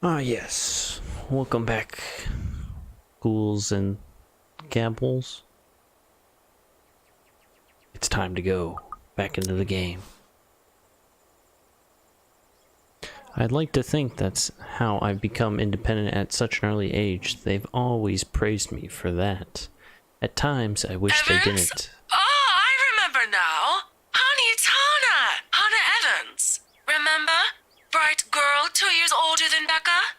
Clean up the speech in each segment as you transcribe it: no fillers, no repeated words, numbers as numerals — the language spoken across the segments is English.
Ah, yes. Welcome back, ghouls and gabbles. It's time to go back into the game. I'd like to think that's how I've become independent at such an early age. They've always praised me for that. At times, I wish they Evans? didn't. Oh, I remember now. Honey, it's Hannah. Hannah Evans. Remember? Bright girl, 2 years older than Becca?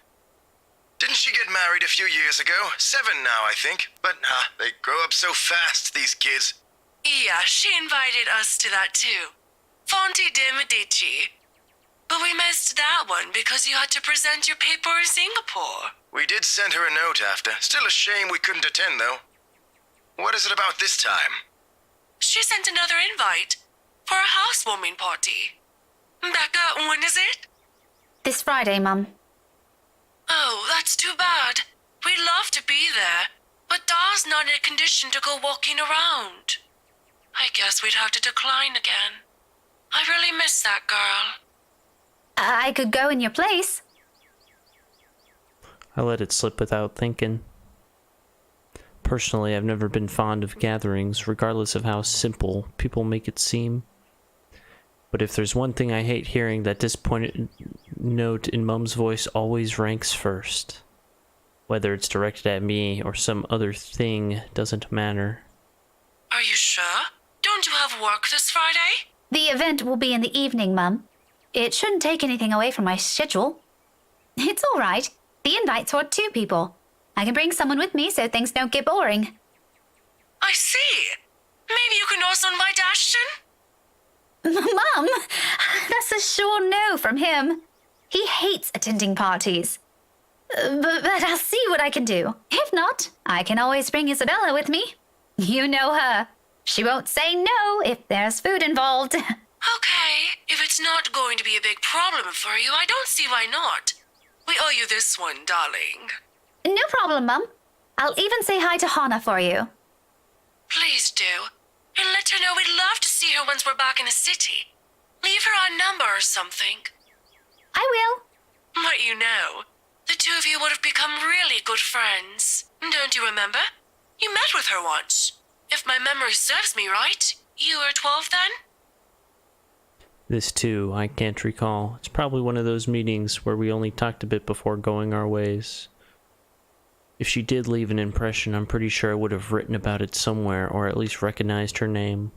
Didn't she get married a few years ago? 7 now, I think. But they grow up so fast, these kids. Yeah, she invited us to that too. Fonte de Medici. But we missed that one because you had to present your paper in Singapore. We did send her a note after. Still a shame we couldn't attend, though. What is it about this time? She sent another invite for a housewarming party. Becca, when is it? This Friday, Mum. Oh, that's too bad. We'd love to be there, but Da's not in a condition to go walking around. I guess we'd have to decline again. I really miss that girl. I could go in your place. I let it slip without thinking. Personally, I've never been fond of gatherings, regardless of how simple people make it seem. But if there's one thing I hate hearing, that disappointed note in Mum's voice always ranks first. Whether it's directed at me or some other thing doesn't matter. Are you sure? Don't you have work this Friday? The event will be in the evening, Mum. It shouldn't take anything away from my schedule. It's all right. The invite's for 2 people. I can bring someone with me so things don't get boring. I see. Maybe you can also invite Ashton? Mum, that's a sure no from him. He hates attending parties. But I'll see what I can do. If not, I can always bring Isabella with me. You know her. She won't say no if there's food involved. Okay, if it's not going to be a big problem for you, I don't see why not. We owe you this one, darling. No problem, Mum. I'll even say hi to Hannah for you. Please do. And let her know we'd love to see her once we're back in the city. Leave her our number or something. I will. But you know, the 2 of you would have become really good friends. Don't you remember? You met with her once. If my memory serves me right, you were 12 then? This too, I can't recall. It's probably one of those meetings where we only talked a bit before going our ways. If she did leave an impression, I'm pretty sure I would have written about it somewhere, or at least recognized her name.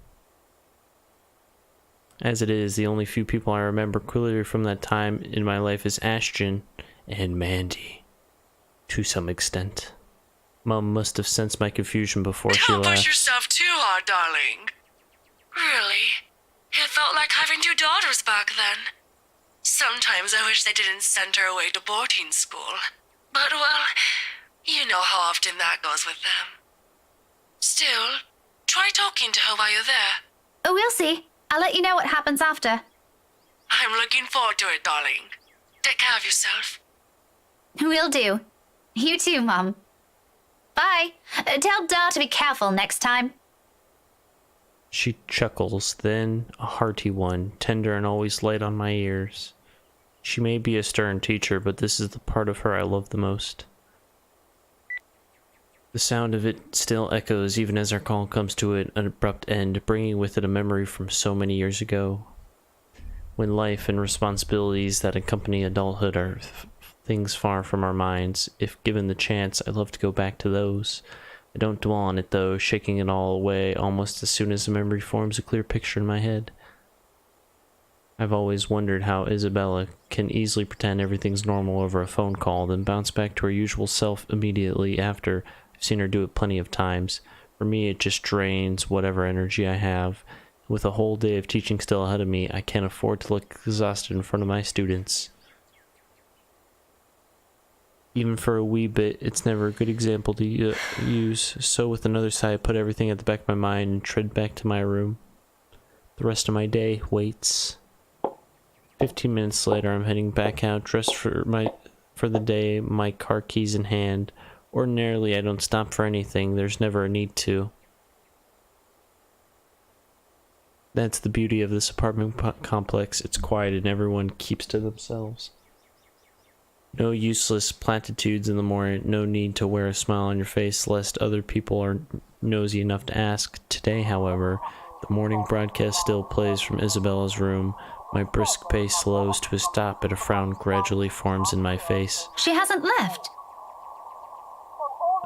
As it is, the only few people I remember clearly from that time in my life is Ashton and Mandy, to some extent. Mum must have sensed my confusion before she Don't left. push yourself too hard, darling. Really? It felt like having 2 daughters back then. Sometimes I wish they didn't send her away to boarding school. But, well, you know how often that goes with them. Still, try talking to her while you're there. Oh, we'll see. I'll let you know what happens after. I'm looking forward to it, darling. Take care of yourself. Will do. You too, Mum. Bye. Tell Da to be careful next time. She chuckles, then a hearty one, tender and always light on my ears. She may be a stern teacher, but this is the part of her I love the most. The sound of it still echoes even as our call comes to an abrupt end, bringing with it a memory from so many years ago, when life and responsibilities that accompany adulthood are things far from our minds. If given the chance, I'd love to go back to those. I don't dwell on it though, shaking it all away almost as soon as the memory forms a clear picture in my head. I've always wondered how Isabella can easily pretend everything's normal over a phone call, then bounce back to her usual self immediately after. I've seen her do it plenty of times. For me, it just drains whatever energy I have. With a whole day of teaching still ahead of me, I can't afford to look exhausted in front of my students. Even for a wee bit, it's never a good example to use, so with another sigh, I put everything at the back of my mind and tread back to my room. The rest of my day waits. 15 minutes later, I'm heading back out, dressed for the day, my car keys in hand. Ordinarily, I don't stop for anything. There's never a need to. That's the beauty of this apartment complex. It's quiet and everyone keeps to themselves. No useless platitudes in the morning, no need to wear a smile on your face lest other people are nosy enough to ask. Today, however, the morning broadcast still plays from Isabella's room. My brisk pace slows to a stop and a frown gradually forms in my face. She hasn't left.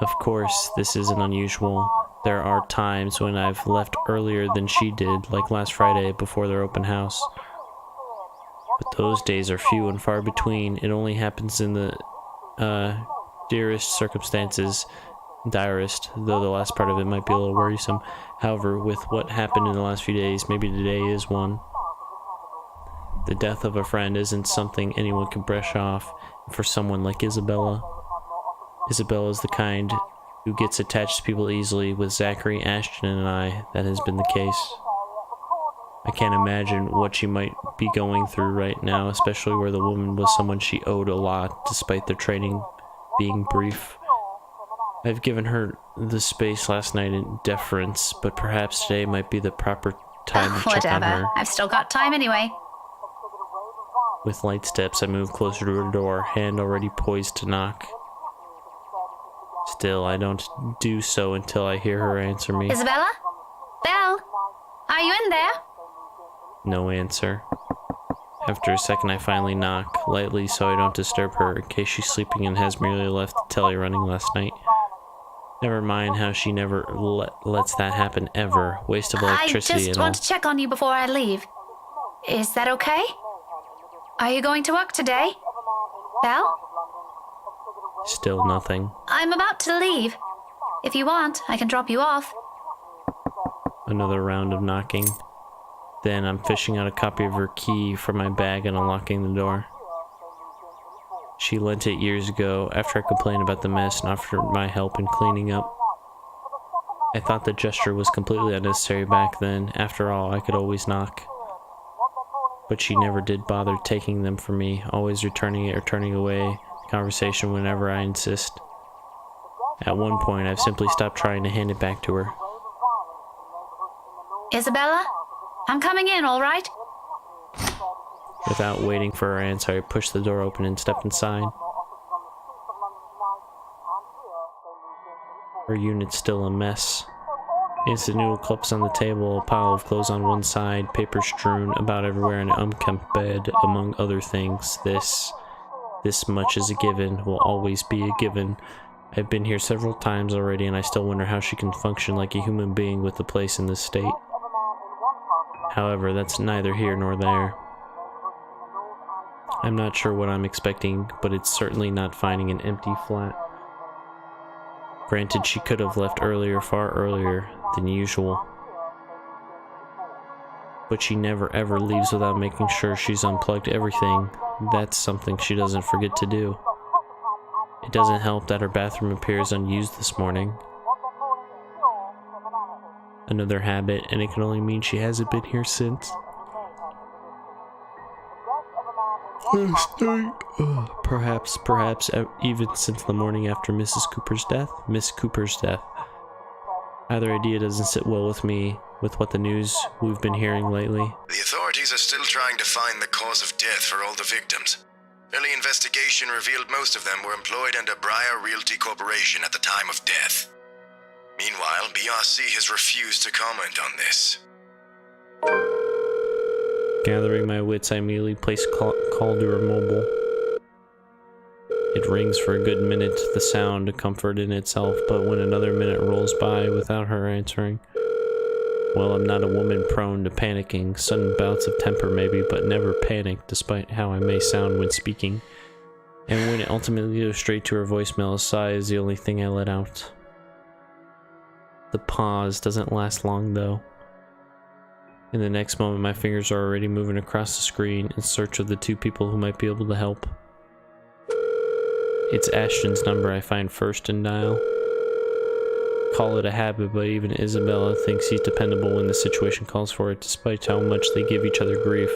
Of course, this isn't unusual. There are times when I've left earlier than she did, like last Friday before their open house. But those days are few and far between. It only happens in the direst, though the last part of it might be a little worrisome. However, with what happened in the last few days, maybe today is one. The death of a friend isn't something anyone can brush off. For someone like Isabella is the kind who gets attached to people easily. With Zachary, Ashton, and I, that has been the case. I can't imagine what she might be going through right now, especially where the woman was someone she owed a lot, despite their training being brief. I've given her the space last night in deference, but perhaps today might be the proper time to check on her. Whatever. I've still got time anyway. With light steps, I move closer to her door, hand already poised to knock. Still, I don't do so until I hear her answer me. Isabella? Belle? Are you in there? No answer. After a second, I finally knock, lightly so I don't disturb her, in case she's sleeping and has merely left the telly running last night. Never mind how she never lets that happen ever. Waste of electricity I just and want all. to check on you before I leave. Is that okay? Are you going to work today? Belle? Still nothing. I'm about to leave. If you want, I can drop you off. Another round of knocking. Then I'm fishing out a copy of her key from my bag and unlocking the door. She lent it years ago after I complained about the mess and offered my help in cleaning up. I thought the gesture was completely unnecessary back then. After all, I could always knock. But she never did bother taking them from me, always returning it or turning away conversation whenever I insist. At one point, I've simply stopped trying to hand it back to her. Isabella? I'm coming in, all right? Without waiting for her answer, I pushed the door open and stepped inside. Her unit's still a mess. Instant noodle cups on the table, a pile of clothes on one side, paper strewn about everywhere, and an unkempt bed, among other things. This much is a given, will always be a given. I've been here several times already, and I still wonder how she can function like a human being with the place in this state. However, that's neither here nor there. I'm not sure what I'm expecting, but it's certainly not finding an empty flat. Granted, she could have left earlier, far earlier than usual. But she never ever leaves without making sure she's unplugged everything. That's something she doesn't forget to do. It doesn't help that her bathroom appears unused this morning. Another habit, and it can only mean she hasn't been here since. Last night, perhaps even since the morning after Miss Cooper's death. Either idea doesn't sit well with me, with what the news we've been hearing lately. The authorities are still trying to find the cause of death for all the victims. Early investigation revealed most of them were employed under Briar Realty Corporation at the time of death. Meanwhile, BRC has refused to comment on this. Gathering my wits, I immediately place call to her mobile. It rings for a good minute, the sound a comfort in itself, but when another minute rolls by without her answering, well, I'm not a woman prone to panicking, sudden bouts of temper maybe, but never panic, despite how I may sound when speaking. And when it ultimately goes straight to her voicemail, a sigh is the only thing I let out. The pause doesn't last long, though. In the next moment, my fingers are already moving across the screen in search of the two people who might be able to help. It's Ashton's number I find first and dial. Call it a habit, but even Isabella thinks he's dependable when the situation calls for it, despite how much they give each other grief.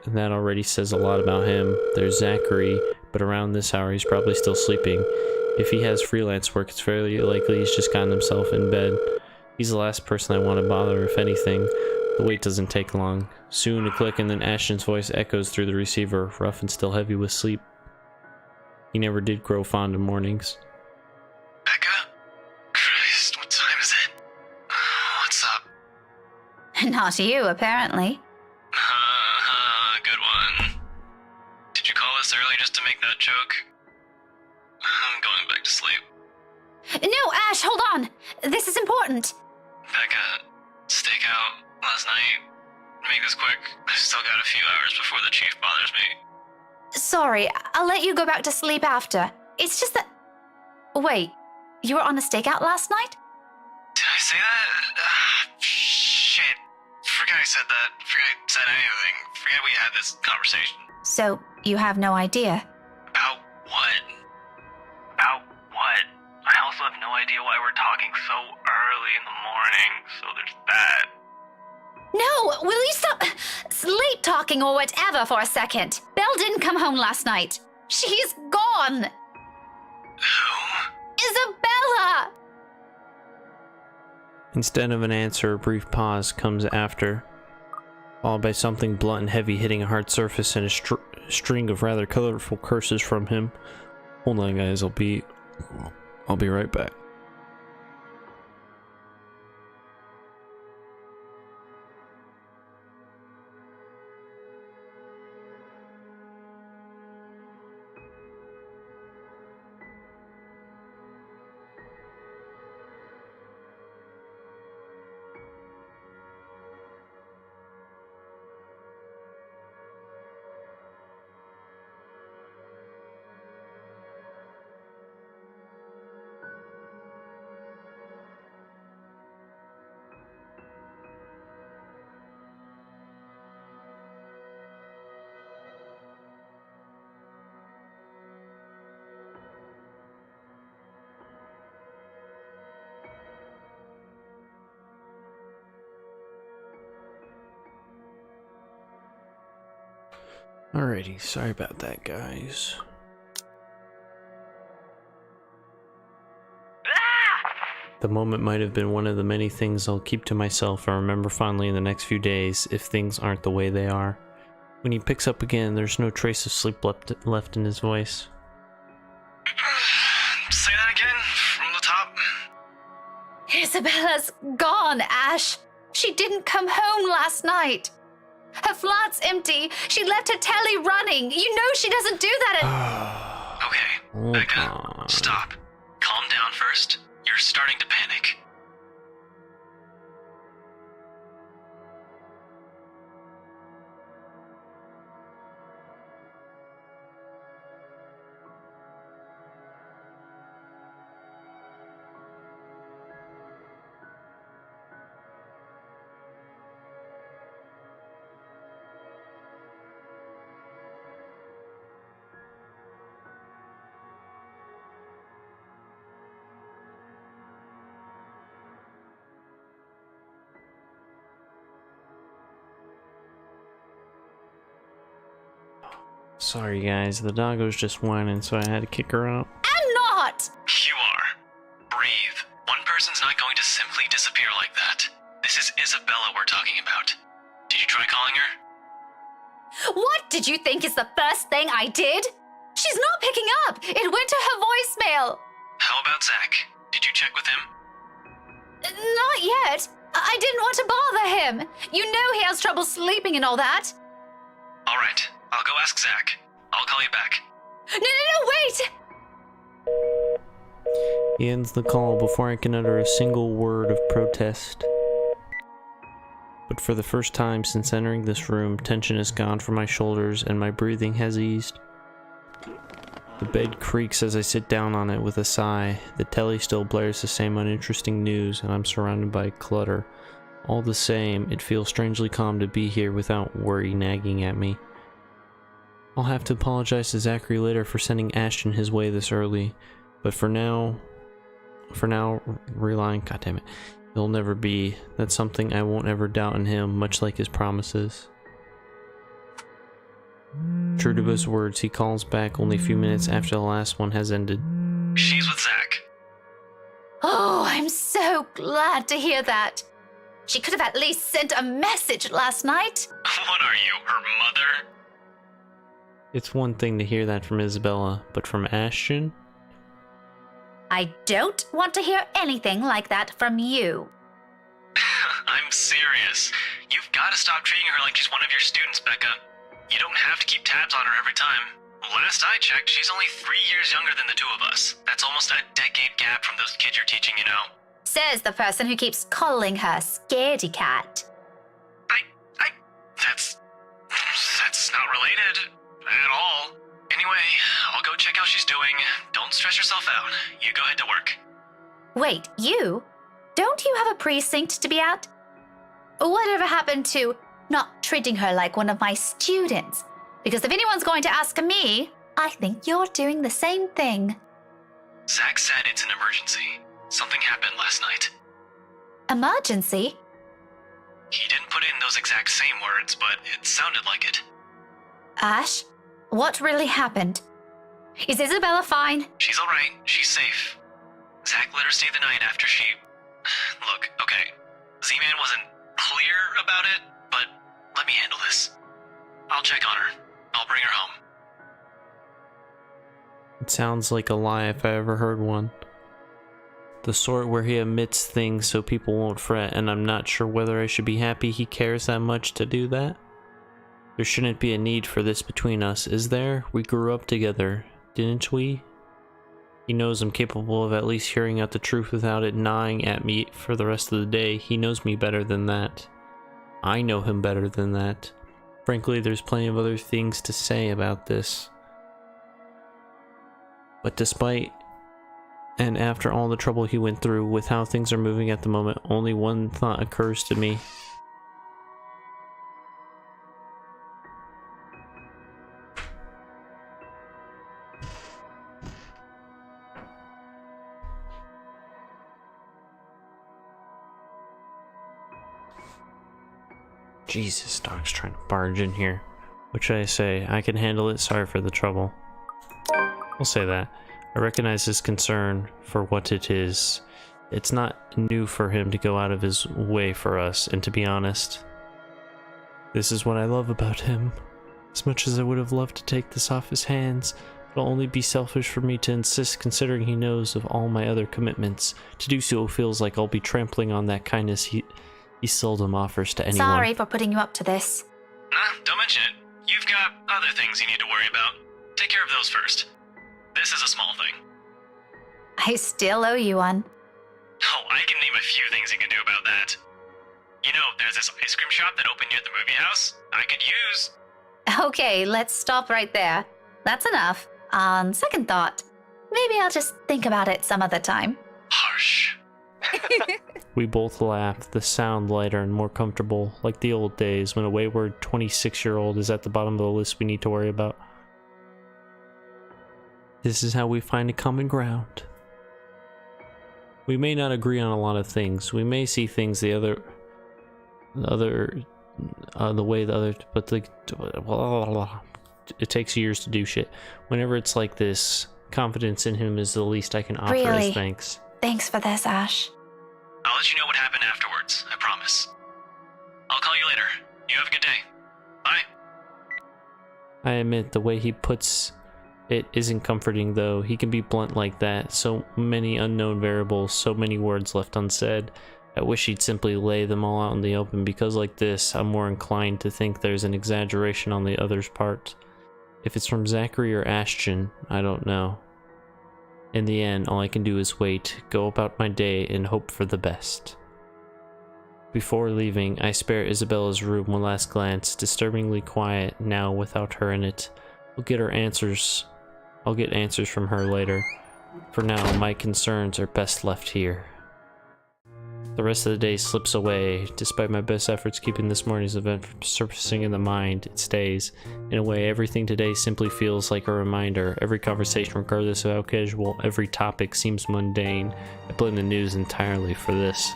That already says a lot about him. There's Zachary, but around this hour he's probably still sleeping. If he has freelance work, it's fairly likely he's just gotten himself in bed. He's the last person I want to bother, if anything. The wait doesn't take long. Soon a click and then Ashton's voice echoes through the receiver, rough and still heavy with sleep. He never did grow fond of mornings. Becca? Christ, what time is it? What's up? Not you, apparently. Good one. Did you call us early just to make that joke? I'm going back to sleep. No, Ash, hold on. This is important. Becca, stakeout last night. Make this quick. I've still got a few hours before the chief bothers me. Sorry, I'll let you go back to sleep after. It's just that... Wait, you were on a stakeout last night? Did I say that? Shit. Forget I said that. Forget I said anything. Forget we had this conversation. So, you have no idea? About what? About what? I also have no idea why we're talking so early in the morning, so there's that. No, will you stop sleep talking or whatever for a second? Belle didn't come home last night. She's gone. Who? Isabella! Instead of an answer, a brief pause comes after, followed by something blunt and heavy hitting a hard surface and a string of rather colorful curses from him. Hold on, guys. I'll be right back. Alrighty, sorry about that, guys. The moment might have been one of the many things I'll keep to myself and remember fondly in the next few days if things aren't the way they are. When he picks up again, there's no trace of sleep left in his voice. Say that again, from the top. Isabella's gone, Ash. She didn't come home last night. Her flat's empty. She left her telly running. You know she doesn't do that at... Okay, Hold Becca, on. stop. Calm down first. You're starting to panic. Sorry, guys. The doggo's just whining, so I had to kick her out. I'm not! You are. Breathe. One person's not going to simply disappear like that. This is Isabella we're talking about. Did you try calling her? What did you think is the first thing I did? She's not picking up. It went to her voicemail. How about Zach? Did you check with him? Not yet. I didn't want to bother him. You know he has trouble sleeping and all that. All right, I'll go ask Zach. I'll call you back. No, wait! He ends the call before I can utter a single word of protest. But for the first time since entering this room, tension is gone from my shoulders and my breathing has eased. The bed creaks as I sit down on it with a sigh. The telly still blares the same uninteresting news, and I'm surrounded by clutter. All the same, it feels strangely calm to be here without worry nagging at me. I'll have to apologize to Zachary later for sending Ashton his way this early, but for now, relying, goddammit, he'll never be. That's something I won't ever doubt in him, much like his promises. True to his words, he calls back only a few minutes after the last one has ended. She's with Zach. Oh, I'm so glad to hear that. She could have at least sent a message last night. What are you, her mother? It's one thing to hear that from Isabella, but from Ashton? I don't want to hear anything like that from you. I'm serious. You've got to stop treating her like she's one of your students, Becca. You don't have to keep tabs on her every time. Last I checked, she's only 3 years younger than the two of us. That's almost a decade gap from those kids you're teaching, you know. Says the person who keeps calling her Scaredy Cat. That's not related at all. Anyway, I'll go check how she's doing. Don't stress yourself out. You go ahead to work. Wait, you? Don't you have a precinct to be at? Whatever happened to not treating her like one of my students? Because if anyone's going to ask me, I think you're doing the same thing. Zach said it's an emergency. Something happened last night. Emergency? He didn't put in those exact same words, but it sounded like it. Ash, what really happened? Is Isabella fine? She's alright. She's safe. Zach let her stay the night after she... Look, okay. Z-Man wasn't clear about it, but let me handle this. I'll check on her. I'll bring her home. It sounds like a lie if I ever heard one. The sort where he admits things so people won't fret, and I'm not sure whether I should be happy he cares that much to do that. There shouldn't be a need for this between us, is there? We grew up together, didn't we? He knows I'm capable of at least hearing out the truth without it gnawing at me for the rest of the day. He knows me better than that. I know him better than that. Frankly, there's plenty of other things to say about this. But despite and after all the trouble he went through with how things are moving at the moment, only one thought occurs to me. Jesus, Doc's trying to barge in here. What should I say? I can handle it. Sorry for the trouble. I'll say that. I recognize his concern for what it is. It's not new for him to go out of his way for us, and to be honest, this is what I love about him. As much as I would have loved to take this off his hands, it'll only be selfish for me to insist, considering he knows of all my other commitments. To do so feels like I'll be trampling on that kindness he seldom offers to anyone. Sorry for putting you up to this. Nah, don't mention it. You've got other things you need to worry about. Take care of those first. This is a small thing. I still owe you one. Oh, I can name a few things you can do about that. You know, there's this ice cream shop that opened near the movie house. I could use... Okay, let's stop right there. That's enough. On second thought, maybe I'll just think about it some other time. Harsh. We both laughed, the sound lighter and more comfortable, like the old days when a wayward 26-year-old is at the bottom of the list we need to worry about. This is how we find a common ground. We may not agree on a lot of things. We may see things the way the other, but it takes years to do shit. Whenever it's like this, confidence in him is the least I can offer Really? as thanks. Thanks for this, Ash. I'll let you know what happened afterwards, I promise. I'll call you later. You have a good day. Bye. I admit the way he puts it isn't comforting, though. He can be blunt like that. So many unknown variables, so many words left unsaid. I wish he'd simply lay them all out in the open, because like this, I'm more inclined to think there's an exaggeration on the other's part. If it's from Zachary or Ashton, I don't know. In the end, all I can do is wait, go about my day, and hope for the best. Before leaving, I spare Isabella's room one last glance, disturbingly quiet now without her in it. I'll get answers from her later. For now, my concerns are best left here. The rest of the day slips away. Despite my best efforts keeping this morning's event from surfacing in the mind, it stays. In a way, everything today simply feels like a reminder. Every conversation, regardless of how casual, every topic seems mundane. I blame the news entirely for this.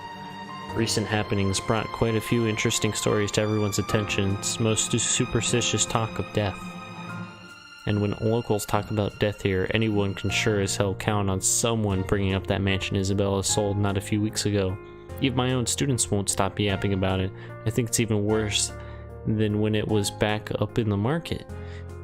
Recent happenings brought quite a few interesting stories to everyone's attention, most superstitious talk of death. And when locals talk about death here, anyone can sure as hell count on someone bringing up that mansion Isabella sold not a few weeks ago. Even my own students won't stop yapping about it. I think it's even worse than when it was back up in the market.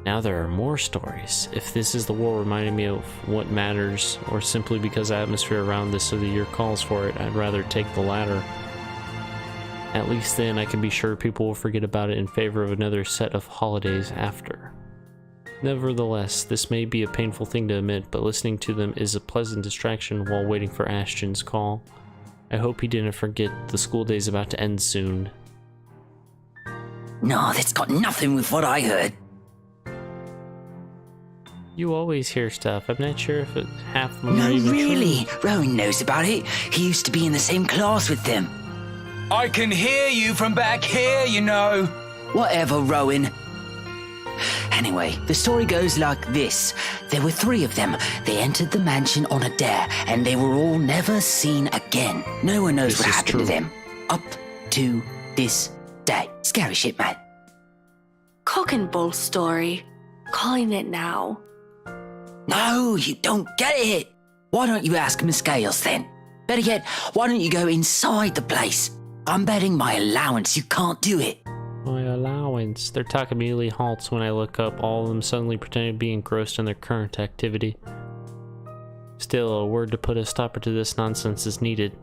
Now there are more stories. If this is the war reminding me of what matters, or simply because the atmosphere around this of the year calls for it, I'd rather take the latter. At least then I can be sure people will forget about it in favor of another set of holidays after. Nevertheless, this may be a painful thing to admit, but listening to them is a pleasant distraction while waiting for Ashton's call. I hope he didn't forget the school day's about to end soon. No, that's got nothing with what I heard. You always hear stuff. I'm not sure if half of them No, are even really. true. Rowan knows about it. He used to be in the same class with them. I can hear you from back here, you know. Whatever, Rowan. Anyway, the story goes like this. There were 3 of them. They entered the mansion on a dare, and they were all never seen again. No one knows This what is happened true. to them. Up to this day. Scary shit, man. Cock and bull story. Calling it now. No, you don't get it. Why don't you ask Miss Gales then? Better yet, why don't you go inside the place? I'm betting my allowance you can't do it. My allowance. Their talk immediately halts when I look up, all of them suddenly pretending to be engrossed in their current activity. Still, a word to put a stopper to this nonsense is needed.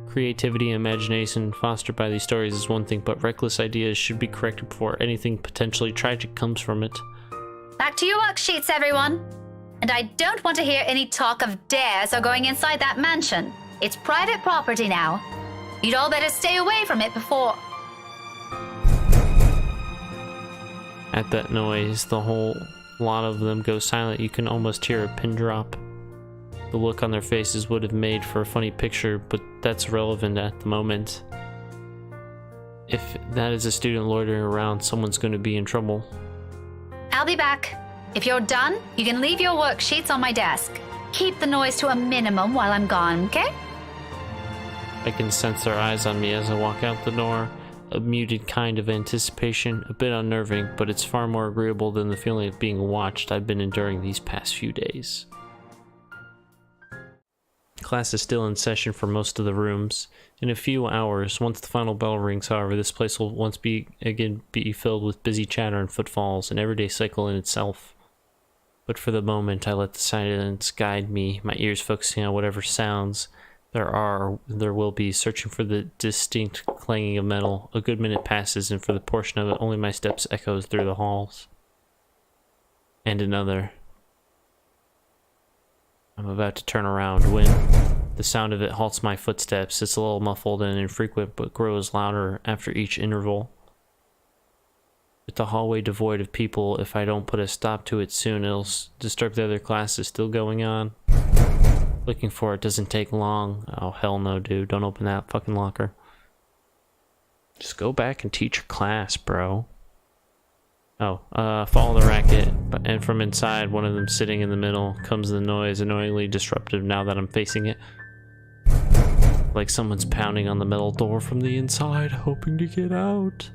Creativity and imagination fostered by these stories is one thing, but reckless ideas should be corrected before anything potentially tragic comes from it. Back to your worksheets, everyone. And I don't want to hear any talk of dares or going inside that mansion. It's private property now. You'd all better stay away from it before... At that noise, the whole lot of them go silent. You can almost hear a pin drop. The look on their faces would have made for a funny picture, but that's irrelevant at the moment. If that is a student loitering around, someone's going to be in trouble. I'll be back. If you're done, you can leave your worksheets on my desk. Keep the noise to a minimum while I'm gone, okay? I can sense their eyes on me as I walk out the door. A muted kind of anticipation, a bit unnerving, but it's far more agreeable than the feeling of being watched I've been enduring these past few days. Class is still in session for most of the rooms. In a few hours, once the final bell rings, however, this place will once again be filled with busy chatter and footfalls, an everyday cycle in itself. But for the moment, I let the silence guide me, my ears focusing on whatever sounds there will be, searching for the distinct clanging of metal. A good minute passes, and for the portion of it, only my steps echoes through the halls. And another. I'm about to turn around when the sound of it halts my footsteps. It's a little muffled and infrequent, but grows louder after each interval. With the hallway devoid of people, if I don't put a stop to it soon, it'll disturb the other classes still going on. Looking for it doesn't take long. Oh, hell no, dude. Don't open that fucking locker. Just go back and teach your class, bro. Oh, follow the racket. And from inside, one of them sitting in the middle, comes the noise, annoyingly disruptive now that I'm facing it. Like someone's pounding on the metal door from the inside, hoping to get out.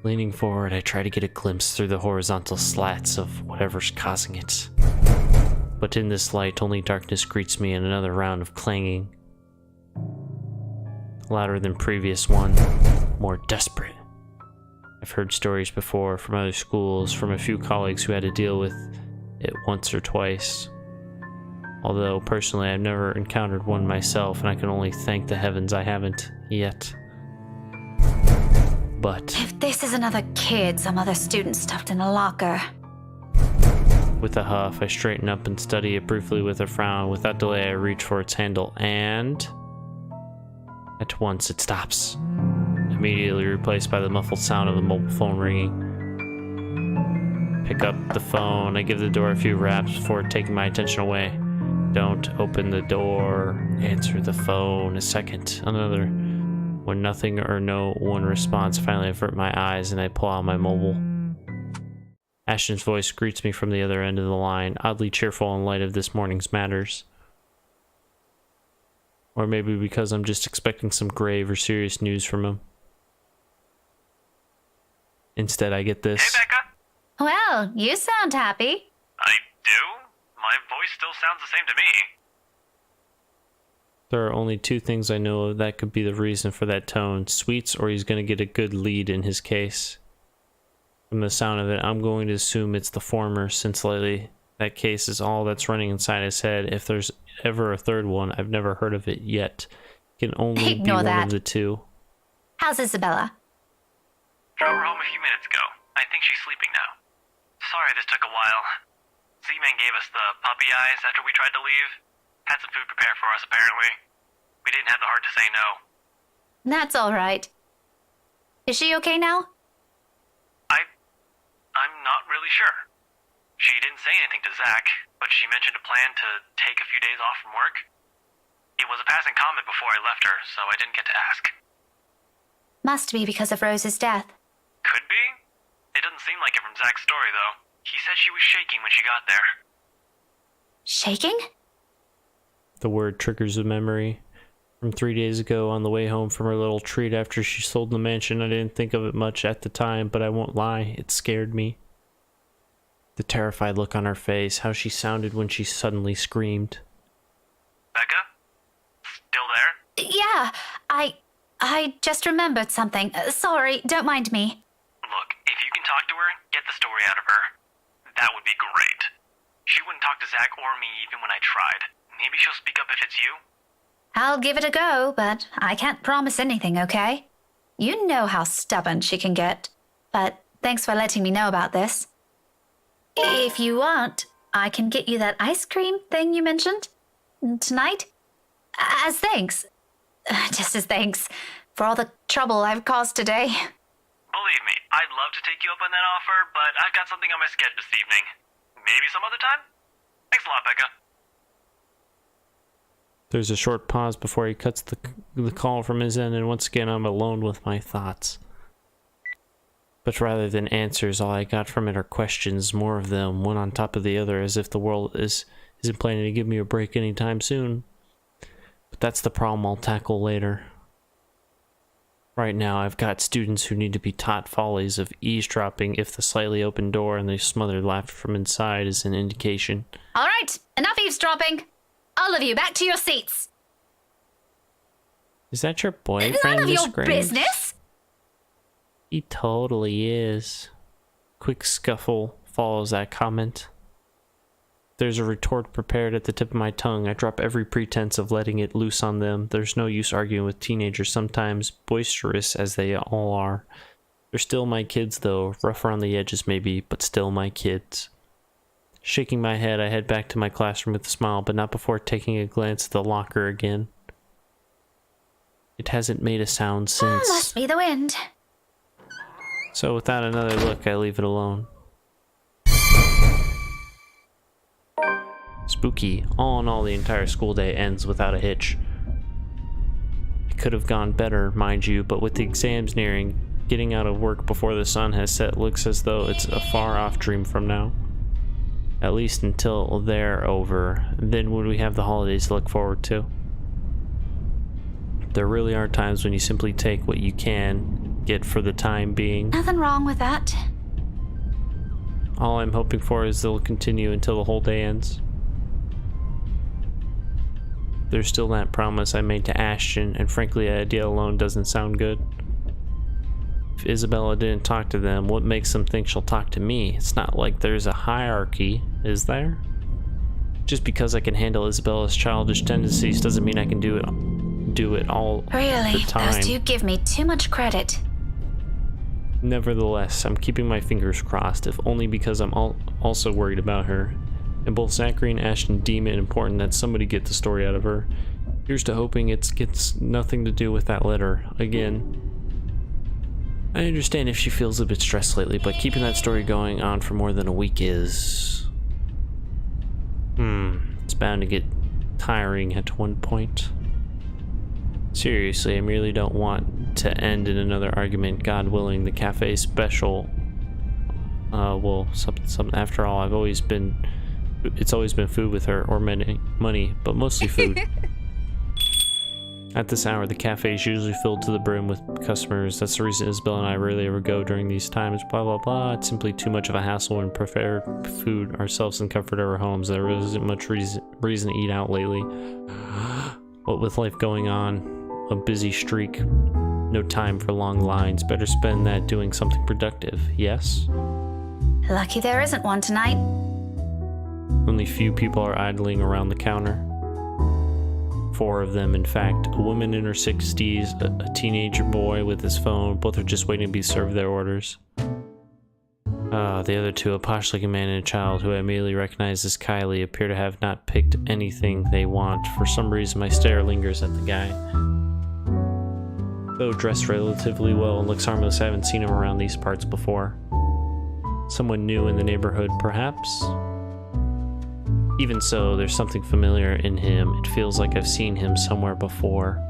Leaning forward, I try to get a glimpse through the horizontal slats of whatever's causing it. But in this light, only darkness greets me in another round of clanging. Louder than previous one, more desperate. I've heard stories before from other schools, from a few colleagues who had to deal with it once or twice. Although, personally, I've never encountered one myself, and I can only thank the heavens I haven't yet. But If this is another kid, some other student stuffed in a locker. with a huff, I straighten up and study it briefly with a frown. Without delay, I reach for its handle, and at once it stops, immediately replaced by the muffled sound of a mobile phone ringing. Pick up the phone. I give the door a few raps before taking my attention away. Don't open the door. Answer the phone. A second. Another. When nothing or no one responds, finally I avert my eyes and I pull out my mobile. Ashton's voice greets me from the other end of the line, oddly cheerful in light of this morning's matters. Or maybe because I'm just expecting some grave or serious news from him. Instead, I get this. Hey, Becca. Well, you sound happy. I do? My voice still sounds the same to me. There are only two things I know of that could be the reason for that tone. Sweets, or he's going to get a good lead in his case. From the sound of it, I'm going to assume it's the former, since lately that case is all that's running inside his head. If there's ever a third one, I've never heard of it yet. It can only be Ignore one that. of the two. How's Isabella? Drove her home a few minutes ago. I think she's sleeping now. Sorry this took a while. Z-Man gave us the puppy eyes after we tried to leave. Had some food prepared for us, apparently. We didn't have the heart to say no. That's all right. Is she okay now? I'm not really sure. She didn't say anything to Zach, but she mentioned a plan to take a few days off from work. It was a passing comment before I left her, so I didn't get to ask. Must be because of Rose's death. Could be. It doesn't seem like it from Zach's story, though. He said she was shaking when she got there. Shaking? The word triggers a memory. From 3 days ago, on the way home from her little treat after she sold the mansion, I didn't think of it much at the time, but I won't lie, it scared me. The terrified look on her face, how she sounded when she suddenly screamed. Becca? Still there? Yeah, I just remembered something. Sorry, don't mind me. Look, if you can talk to her, get the story out of her. That would be great. She wouldn't talk to Zach or me even when I tried. Maybe she'll speak up if it's you? I'll give it a go, but I can't promise anything, okay? You know how stubborn she can get. But thanks for letting me know about this. If you want, I can get you that ice cream thing you mentioned tonight. As thanks. Just as thanks for all the trouble I've caused today. Believe me, I'd love to take you up on that offer, but I've got something on my schedule this evening. Maybe some other time? Thanks a lot, Becca. There's a short pause before he cuts the call from his end, and once again I'm alone with my thoughts. But rather than answers, all I got from it are questions, more of them, one on top of the other, as if the world isn't planning to give me a break anytime soon. But that's the problem I'll tackle later. Right now, I've got students who need to be taught follies of eavesdropping if the slightly open door and the smothered laughter from inside is an indication. All right, enough eavesdropping. All of you, back to your seats. Is that your boyfriend, None of Miss your Graves? business. He totally is. Quick scuffle follows that comment. There's a retort prepared at the tip of my tongue. I drop every pretense of letting it loose on them. There's no use arguing with teenagers, sometimes boisterous as they all are. They're still my kids, though. Rough around the edges, maybe, but still my kids. Shaking my head, I head back to my classroom with a smile, but not before taking a glance at the locker again. It hasn't made a sound since. Must be the wind. So without another look, I leave it alone. Spooky. All in all, the entire school day ends without a hitch. It could have gone better, mind you, but with the exams nearing, getting out of work before the sun has set looks as though it's a far-off dream from now. At least until they're over. Then would we have the holidays to look forward to? There really are times when you simply take what you can get for the time being. Nothing wrong with that. All I'm hoping for is they'll continue until the whole day ends. There's still that promise I made to Ashton, and frankly, the idea alone doesn't sound good. If Isabella didn't talk to them, what makes them think she'll talk to me? It's not like there's a hierarchy, is there? Just because I can handle Isabella's childish tendencies doesn't mean I can do it all Really, the time. those two give me too much credit. Nevertheless, I'm keeping my fingers crossed, if only because I'm also worried about her. And both Zachary and Ashton deem it important that somebody get the story out of her. Here's to hoping it gets nothing to do with that letter again. I understand if she feels a bit stressed lately, but keeping that story going on for more than a week is... it's bound to get tiring at one point. Seriously, I really don't want to end in another argument. God willing, the cafe special... something after all, it's always been food with her, or money, but mostly food. At this hour, the cafe is usually filled to the brim with customers. That's the reason Isabel and I rarely ever go during these times. Blah, blah, blah. It's simply too much of a hassle and prefer food ourselves in comfort of our homes. There isn't much reason to eat out lately. What with life going on, a busy streak, no time for long lines, better spend that doing something productive, yes? Lucky there isn't one tonight. Only few people are idling around the counter. 4 of them, in fact. A woman in her 60s, a teenager boy with his phone. Both are just waiting to be served their orders. The other 2, a posh-looking man and a child who I immediately recognize as Kylie, appear to have not picked anything they want. For some reason, my stare lingers at the guy. Though dressed relatively well and looks harmless, I haven't seen him around these parts before. Someone new in the neighborhood, perhaps? Even so, there's something familiar in him. It feels like I've seen him somewhere before.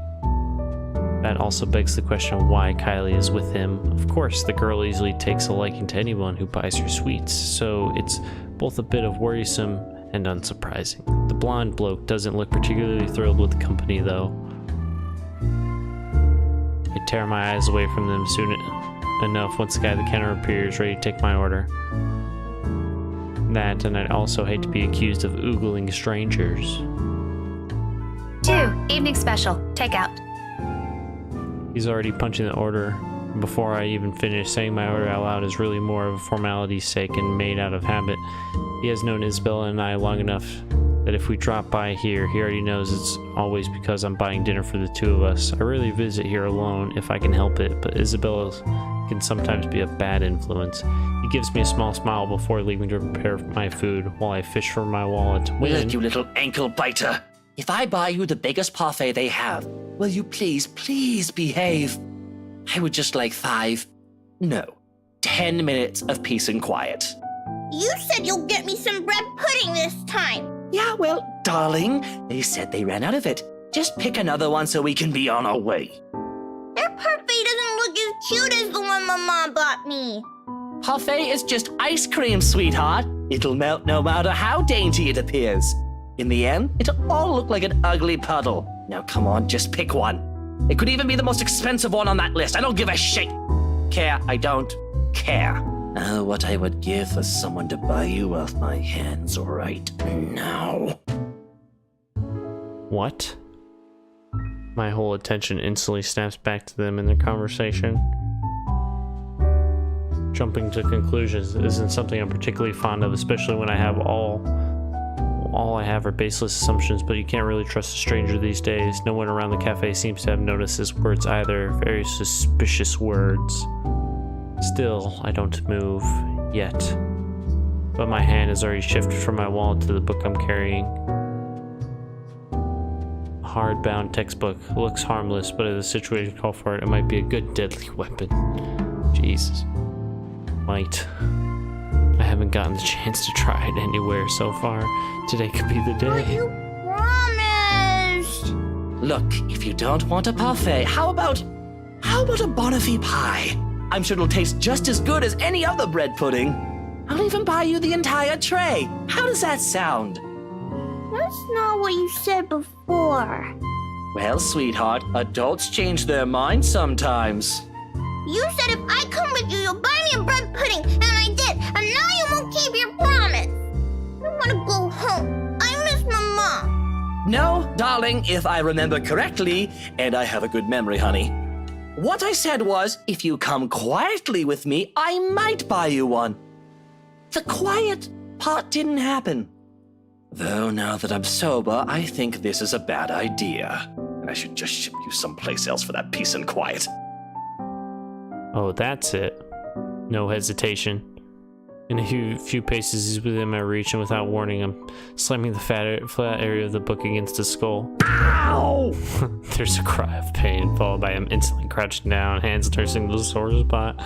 That also begs the question of why Kylie is with him. Of course, the girl easily takes a liking to anyone who buys her sweets, so it's both a bit of worrisome and unsurprising. The blonde bloke doesn't look particularly thrilled with the company, though. I tear my eyes away from them soon enough once the guy at the counter appears, ready to take my order. That, and I'd also hate to be accused of oogling strangers. 2, evening special, takeout. He's already punching the order. Before I even finish, saying my order out loud is really more of a formality's sake and made out of habit. He has known Isabella and I long enough that if we drop by here, he already knows it's always because I'm buying dinner for the 2 of us. I rarely visit here alone if I can help it, but Isabella can sometimes be a bad influence. He gives me a small smile before leaving to prepare my food while I fish for my wallet. Look, you little ankle biter. If I buy you the biggest parfait they have, will you please behave? I would just like 10 minutes of peace and quiet. You said you'll get me some bread pudding this time. Yeah, well, darling, they said they ran out of it. Just pick another one so we can be on our way. Their parfait doesn't look as cute as the one my mom bought me. Parfait is just ice cream, sweetheart. It'll melt no matter how dainty it appears. In the end, it'll all look like an ugly puddle. Now come on, just pick one. It could even be the most expensive one on that list. I don't give a shit. I don't care. Oh, what I would give for someone to buy you off my hands right now. What? My whole attention instantly snaps back to them in their conversation. Jumping to conclusions isn't something I'm particularly fond of, especially when I have all I have are baseless assumptions, but you can't really trust a stranger these days. No one around the cafe seems to have noticed his words either. Very suspicious words. Still, I don't move. Yet. But my hand has already shifted from my wallet to the book I'm carrying. A hardbound textbook. Looks harmless, but if the situation called for it, it might be a good deadly weapon. Jesus. Might. I haven't gotten the chance to try it anywhere so far. Today could be the But day. you promised. Look, if you don't want a parfait, how about a Bonifay pie? I'm sure it'll taste just as good as any other bread pudding. I'll even buy you the entire tray. How does that sound? That's not what you said before. Well, sweetheart, adults change their minds sometimes. You said if I come with you, you'll buy me a bread pudding, and I did, and now you won't keep your promise. I want to go home. I miss my mom. No, darling, if I remember correctly, and I have a good memory, honey. What I said was, if you come quietly with me, I might buy you one. The quiet part didn't happen. Though now that I'm sober, I think this is a bad idea. I should just ship you someplace else for that peace and quiet. Oh, that's it. No hesitation. In a few paces, he's within my reach, and without warning, I'm slamming the flat area of the book against his skull. Ow! There's a cry of pain, followed by him instantly crouching down, hands nursing the sore spot.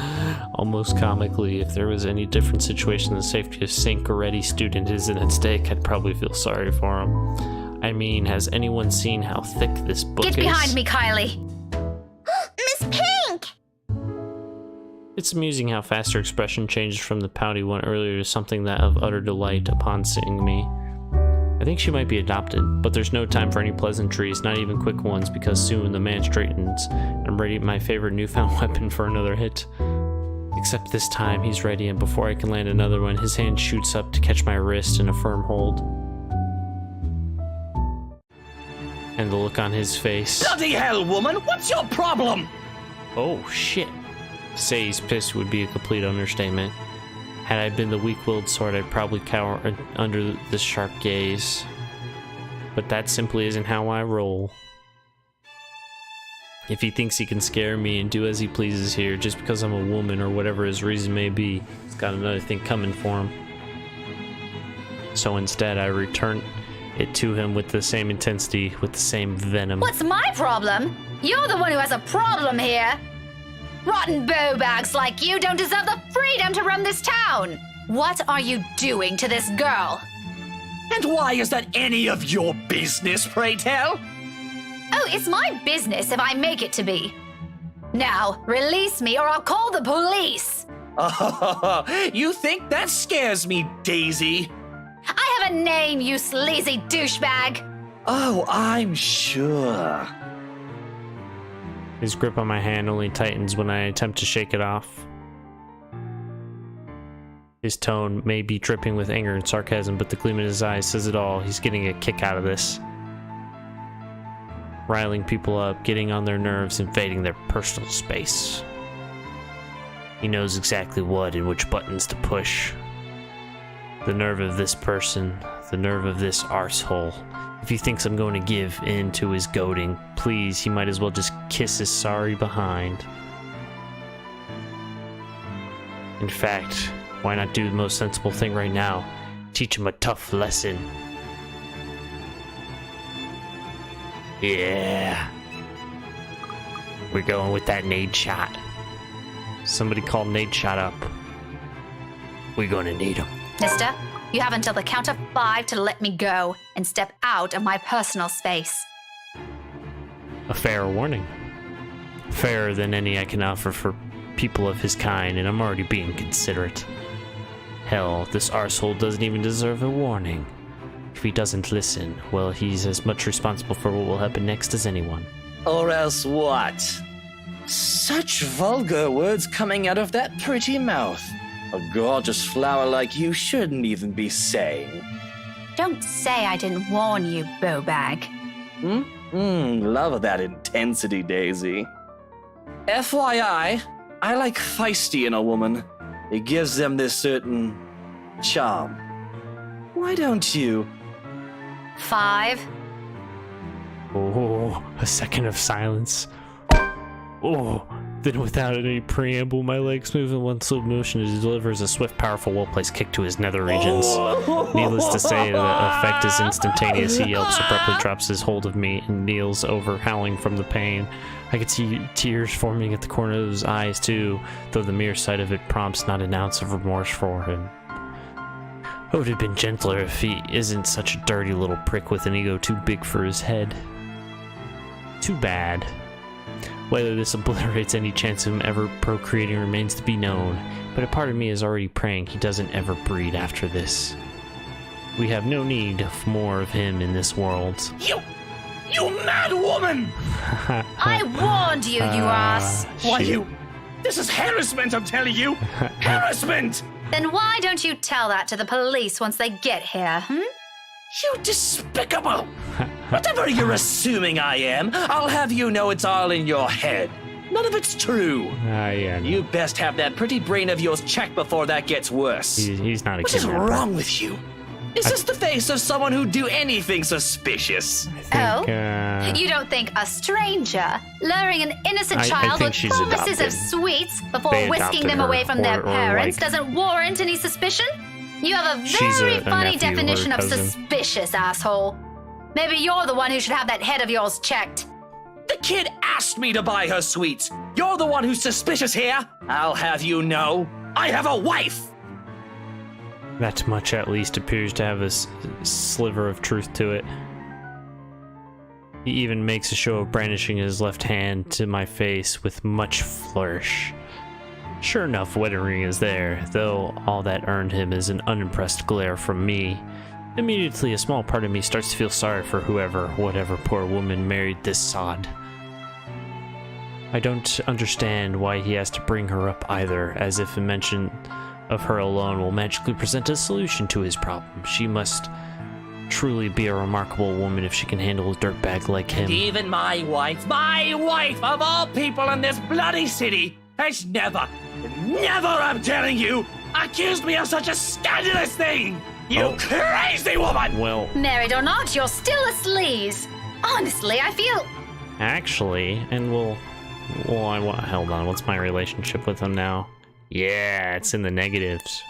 Almost comically, if there was any different situation, the safety of Sink or Ready student is in at stake, I'd probably feel sorry for him. I mean, has anyone seen how thick this book is? Get behind me, Kylie. Miss Pink! It's amusing how fast her expression changes from the pouty one earlier to something that of utter delight upon seeing me. I think she might be adopted, but there's no time for any pleasantries, not even quick ones, because soon the man straightens and I'm ready my favorite newfound weapon for another hit. Except this time he's ready, and before I can land another one, his hand shoots up to catch my wrist in a firm hold. And the look on his face. Bloody hell, woman! What's your problem? Oh, shit. Say he's pissed would be a complete understatement. Had I been the weak-willed sort, I'd probably cower under the sharp gaze. But that simply isn't how I roll. If he thinks he can scare me and do as he pleases here just because I'm a woman or whatever his reason may be, he's got another thing coming for him. So instead, I return it to him with the same intensity, with the same venom. What's my problem? You're the one who has a problem here. Rotten bowbags like you don't deserve the freedom to run this town. What are you doing to this girl? And why is that any of your business, pray tell? Oh, it's my business if I make it to be. Now, release me or I'll call the police. Oh, you think that scares me, Daisy? I have a name, you sleazy douchebag. Oh, I'm sure. His grip on my hand only tightens when I attempt to shake it off. His tone may be dripping with anger and sarcasm, but the gleam in his eyes says it all. He's getting a kick out of this. Riling people up, getting on their nerves, invading their personal space. He knows exactly what and which buttons to push. The nerve of this person, the nerve of this arsehole. If he thinks I'm going to give in to his goading, please, he might as well just kiss his sorry behind. In fact, why not do the most sensible thing right now? Teach him a tough lesson. Yeah. We're going with that nade shot. Somebody call nade shot up. We're gonna need him. Mister, you have until the count of 5 to let me go and step out of my personal space. A fair warning. Fairer than any I can offer for people of his kind, and I'm already being considerate. Hell, this arsehole doesn't even deserve a warning. If he doesn't listen, well, he's as much responsible for what will happen next as anyone. Or else what? Such vulgar words coming out of that pretty mouth. A gorgeous flower like you shouldn't even be saying. Don't say I didn't warn you, bowbag. Love that intensity, Daisy. FYI, I like feisty in a woman. It gives them this certain charm. Why don't you? 5. Oh, a second of silence. Oh, then without any preamble, my legs move in one slow motion as he delivers a swift, powerful, well-placed kick to his nether regions. Needless to say, the effect is instantaneous. He yelps, abruptly drops his hold of me, and kneels over, howling from the pain. I could see tears forming at the corner of his eyes, too, though the mere sight of it prompts not an ounce of remorse for him. I would have been gentler if he isn't such a dirty little prick with an ego too big for his head. Too bad. Whether this obliterates any chance of him ever procreating remains to be known, but a part of me is already praying he doesn't ever breed after this. We have no need of more of him in this world. You mad woman! I warned you, you ass. Why Shit. you? This is harassment, I'm telling you! Harassment! Then why don't you tell that to the police once they get here, You despicable! Whatever you're assuming I am, I'll have you know it's all in your head. None of it's true. Yeah. You best have that pretty brain of yours checked before that gets worse. He's not a What is kidnapper. wrong with you? Is this the face of someone who'd do anything suspicious? I think, You don't think a stranger luring an innocent I child think with she's promises adopted. of sweets before They whisking adopted them her, away from their or parents like- doesn't warrant any suspicion? You have a She's very a funny nephew or definition of cousin. suspicious, asshole. Maybe you're the one who should have that head of yours checked. The kid asked me to buy her sweets. You're the one who's suspicious here. I'll have you know, I have a wife. That much at least appears to have a sliver of truth to it. He even makes a show of brandishing his left hand to my face with much flourish. Sure enough, wedding ring is there, though all that earned him is an unimpressed glare from me. Immediately, a small part of me starts to feel sorry for whatever poor woman married this sod. I don't understand why he has to bring her up either, as if a mention of her alone will magically present a solution to his problem. She must truly be a remarkable woman if she can handle a dirtbag like him. Even my wife of all people in this bloody city, has never, I'm telling you, accused me of such a scandalous thing! You crazy woman! Well, Married or not, you're still a sleaze. Honestly, I feel... actually, and hold on, what's my relationship with him now? Yeah, it's in the negatives.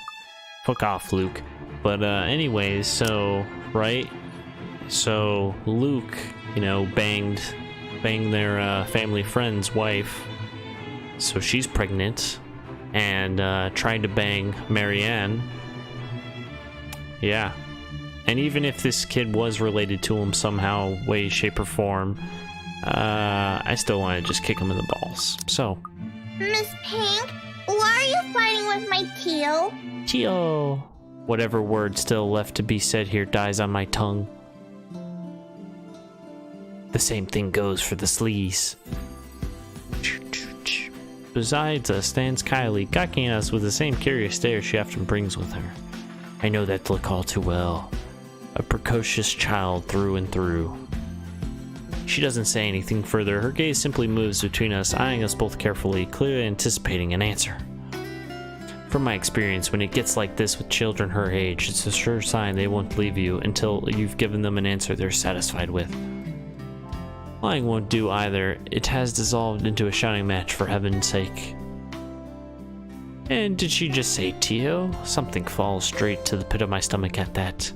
Fuck off, Luke. But anyways, so Luke, banged their family friend's wife, so she's pregnant, and tried to bang Marianne. Yeah. And even if this kid was related to him somehow, way, shape, or form, I still want to just kick him in the balls. So. Miss Pink, why are you fighting with my Tio? Tio. Whatever word still left to be said here dies on my tongue. The same thing goes for the sleaze. Besides us stands Kylie, gawking at us with the same curious stare she often brings with her. I know that look all too well. A precocious child through and through. She doesn't say anything further. Her gaze simply moves between us, eyeing us both carefully, clearly anticipating an answer. From my experience, when it gets like this with children her age, it's a sure sign they won't leave you until you've given them an answer they're satisfied with. Lying won't do either. It has dissolved into a shouting match, for heaven's sake. And did she just say Tio? Something falls straight to the pit of my stomach at that.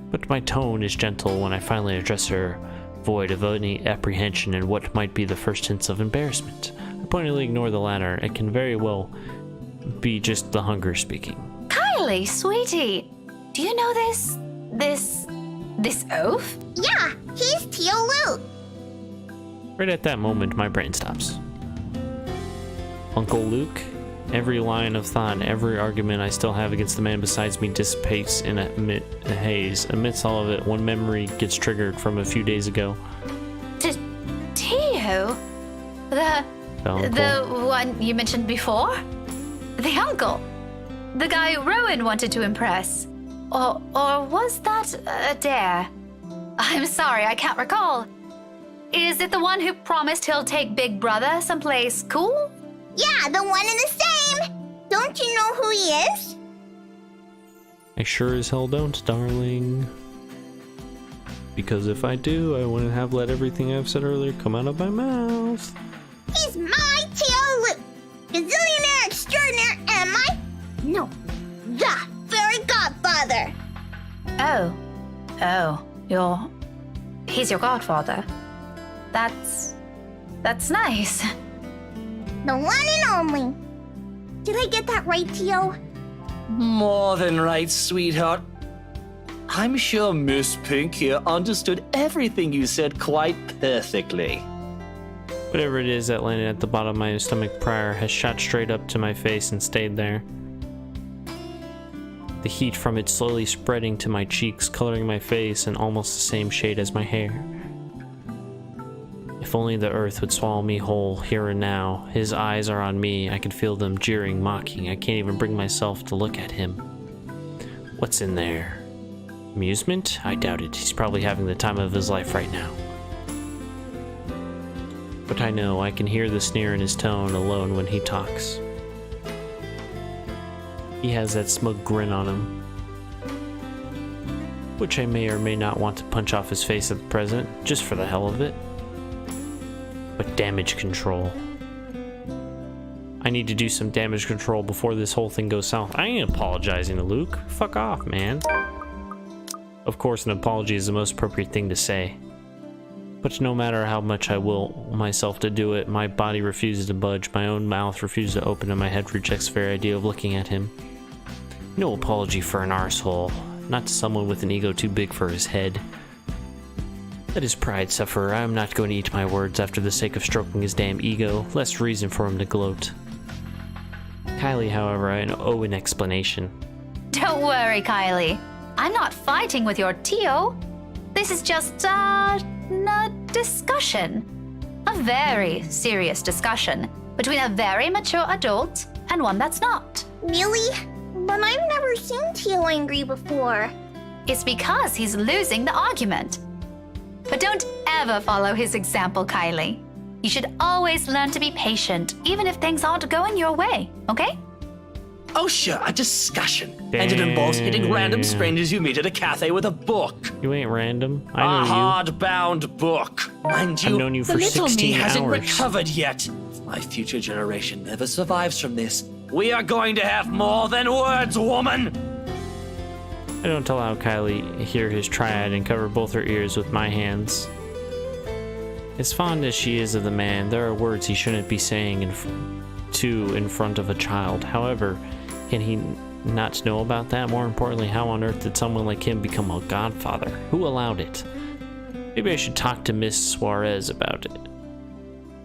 But my tone is gentle when I finally address her, void of any apprehension and what might be the first hints of embarrassment. I pointedly ignore the latter. It can very well be just the hunger speaking. Kylie, sweetie, do you know this oaf? Yeah, he's Tio Luke. Right at that moment, my brain stops. Uncle Luke? Every line of thought, every argument I still have against the man besides me dissipates in a haze. Amidst all of it, one memory gets triggered from a few days ago. Tio? The one you mentioned before? The uncle? The guy Rowan wanted to impress? Or was that a dare? I'm sorry, I can't recall. Is it the one who promised he'll take Big Brother someplace cool? Yeah, the one and the same. Don't you know who he is? I sure as hell don't, darling. Because if I do, I wouldn't have let everything I've said earlier come out of my mouth. He's my Tio Luke, gazillionaire extraordinaire, and the fairy godfather. He's your godfather. That's nice. The one and only. Did I get that right, Tio? More than right, sweetheart. I'm sure Miss Pink here understood everything you said quite perfectly. Whatever it is that landed at the bottom of my stomach prior has shot straight up to my face and stayed there. The heat from it slowly spreading to my cheeks, coloring my face in almost the same shade as my hair. If only the earth would swallow me whole here and now. His eyes are on me. I can feel them jeering, mocking. I can't even bring myself to look at him. What's in there? Amusement? I doubt it. He's probably having the time of his life right now. But I know I can hear the sneer in his tone alone when he talks. He has that smug grin on him, which I may or may not want to punch off his face at the present, just for the hell of it. But damage control. I need to do some damage control before this whole thing goes south. I ain't apologizing to Luke. Fuck off, man. Of course, an apology is the most appropriate thing to say. But no matter how much I will myself to do it, my body refuses to budge, my own mouth refuses to open, and my head rejects the very idea of looking at him. No apology for an arsehole. Not to someone with an ego too big for his head. Let his pride suffer. I am not going to eat my words after the sake of stroking his damn ego. Less reason for him to gloat. Kylie, however, I owe an explanation. Don't worry, Kylie. I'm not fighting with your Tio. This is just, a discussion. A very serious discussion between a very mature adult and one that's not. Really? But I've never seen Tio angry before. It's because he's losing the argument. But don't ever follow his example, Kylie. You should always learn to be patient, even if things aren't going your way, okay? Oh, sure, a discussion. And it involves hitting random strangers you meet at a cafe with a book. You ain't random. A I know you. hard-bound book. Mind you, I've known you for the little 16 me hasn't hours. recovered yet. If my future generation never survives from this, we are going to have more than words, woman! I don't allow Kylie hear his triad and cover both her ears with my hands. As fond as she is of the man, there are words he shouldn't be saying in front of a child. However, can he not know about that? More importantly, how on earth did someone like him become a godfather? Who allowed it? Maybe I should talk to Miss Suarez about it.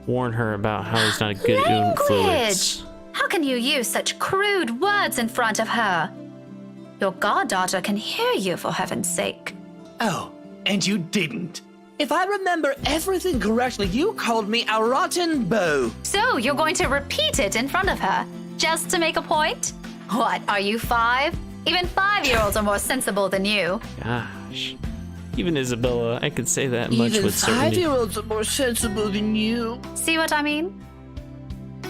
Warn her about how he's not a good influence. How can you use such crude words in front of her? Your goddaughter can hear you, for heaven's sake. Oh, and you didn't. If I remember everything correctly, you called me a rotten beau. So you're going to repeat it in front of her, just to make a point? What, are you 5? Even 5-year-olds are more sensible than you. Gosh. Even Isabella, I could say that much with certainty. 5-year-olds are more sensible than you. See what I mean?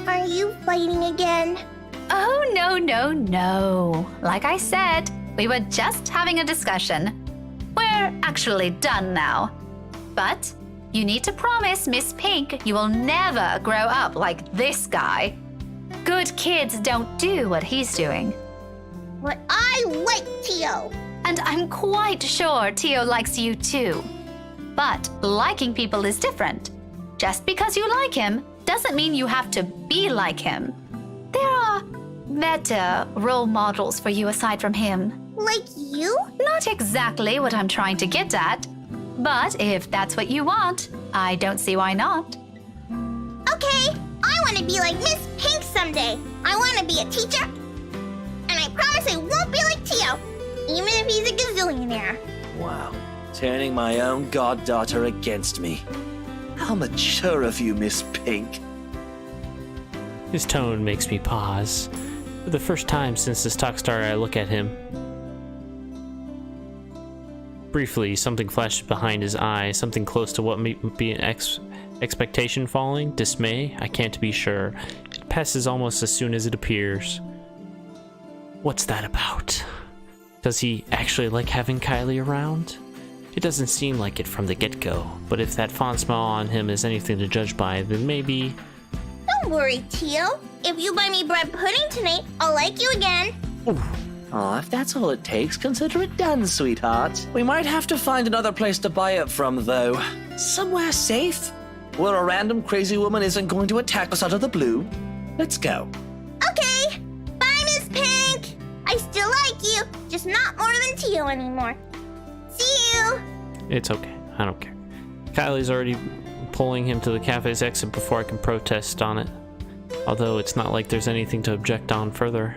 Are you fighting again? Oh, no. Like I said, we were just having a discussion. We're actually done now. But you need to promise Miss Pink you will never grow up like this guy. Good kids don't do what he's doing. But I like Tio. And I'm quite sure Tio likes you too. But liking people is different. Just because you like him doesn't mean you have to be like him. There are better role models for you aside from him. Like you? Not exactly what I'm trying to get at. But if that's what you want, I don't see why not. Okay, I want to be like Miss Pink someday. I want to be a teacher. And I promise I won't be like Tio, even if he's a gazillionaire. Wow, turning my own goddaughter against me. How mature of you, Miss Pink. His tone makes me pause. For the first time since this talk started, I look at him. Briefly, something flashes behind his eye, something close to what may be an expectation falling, dismay, I can't be sure. It passes almost as soon as it appears. What's that about? Does he actually like having Kylie around? It doesn't seem like it from the get-go, but if that fond smile on him is anything to judge by, then maybe... Don't worry, Tio. If you buy me bread pudding tonight, I'll like you again. Aw, if that's all it takes, consider it done, sweetheart. We might have to find another place to buy it from, though. Somewhere safe, where a random crazy woman isn't going to attack us out of the blue. Let's go. Okay. Bye, Miss Pink. I still like you, just not more than Tio anymore. See you. It's okay, I don't care. Kylie's already pulling him to the cafe's exit before I can protest on it. Although it's not like there's anything to object on further.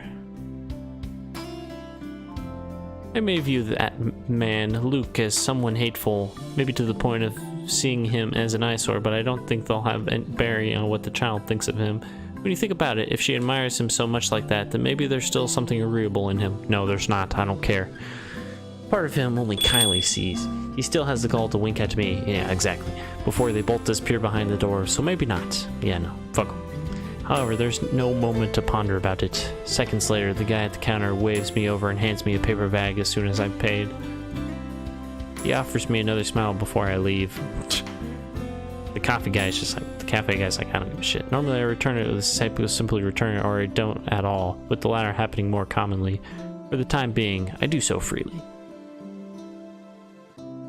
I may view that man, Luke, as someone hateful, maybe to the point of seeing him as an eyesore, but I don't think they'll have any bearing on what the child thinks of him. When you think about it, if she admires him so much like that, then maybe there's still something agreeable in him. No, there's not. I don't care. Part of him only Kylie sees. He still has the gall to wink at me. Yeah, exactly. Before they both disappear behind the door, so maybe not. Yeah, no. Fuck 'em. However, there's no moment to ponder about it. Seconds later, the guy at the counter waves me over and hands me a paper bag as soon as I've paid. He offers me another smile before I leave. The cafe guy's like, I don't give a shit. Normally I return it with the type of simply return it, or I don't at all, with the latter happening more commonly. For the time being, I do so freely.